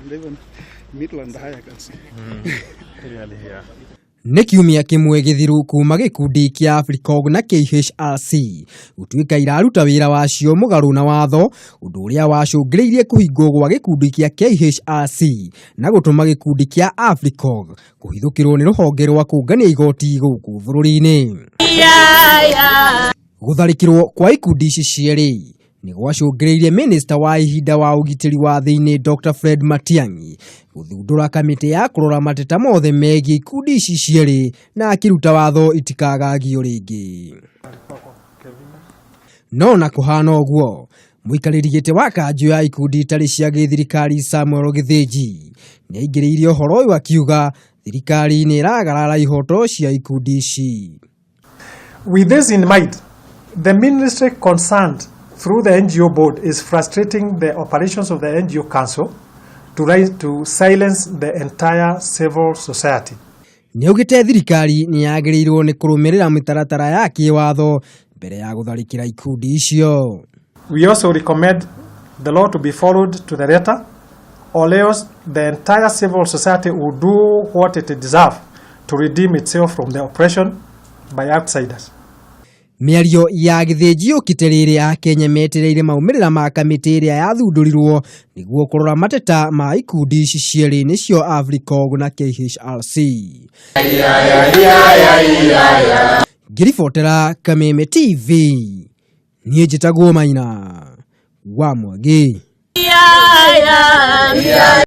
even Midland High, I can see. Really here. Nĩ kiumia kĩmwe gĩthiru kuma gĩkundi kĩa AFRICOG na KHRC gũtuĩka iraruta wĩra wacio mũgarũ na watho, ũndũ ũrĩa wacũngĩrĩirie kũhingwo gwa gĩkundi kĩa KHRC na gũtũma gĩkundi kĩa AFRICOG kũhithũkĩrwo nĩ rũhonge rwa kũngania igoti gũkũ bũrũri-inĩ. Gũtharĩkĩrwo kwa ikundi ici cierĩ nĩ gwacũngĩrĩirie Minister wa ihinda wa ũgitĩri wa thĩinĩ Dr. Fred Matiang'i gũthundũra kamĩtĩ ya kũrora mateta mothe megiĩ ikundi ici cierĩ na akĩruta watho itikagagio rĩngĩ. No na kũhana ũguo, mũikarĩri gĩtĩ wa kanjũ ya ikundi itarĩ cia gĩthirikari Samuel Gĩthĩnji nĩ aingĩrĩirie ũhoro ũyũ akiuga thirikari nĩ ĩragarara ihoto cia ikundi ici. With this in mind, the ministry concerned through the NGO board is frustrating the operations of the NGO council to silence the entire civil society. Nĩaugĩte thirikari nĩ yagĩrĩirwo nĩ kũrũmĩrĩra mĩtaratara ya kĩwatho mbere ya gũtharĩkĩra ikundi icio. We also recommend the law to be followed to the letter, or else the entire civil society will do what it deserves to redeem itself from the oppression by outsiders. Mĩario ya Gĩthĩnji ũkĩte rĩrĩ Akenya metereire maumĩrĩra ma kamĩtĩ ĩrĩa yathundũrirwo nĩguo kũrora mateta ma ikundi ici cierĩ nĩcio AFRICOG na KHRC. Ngĩribotera Kameme TV, niĩ njĩtagwo Maina wa Mwangi.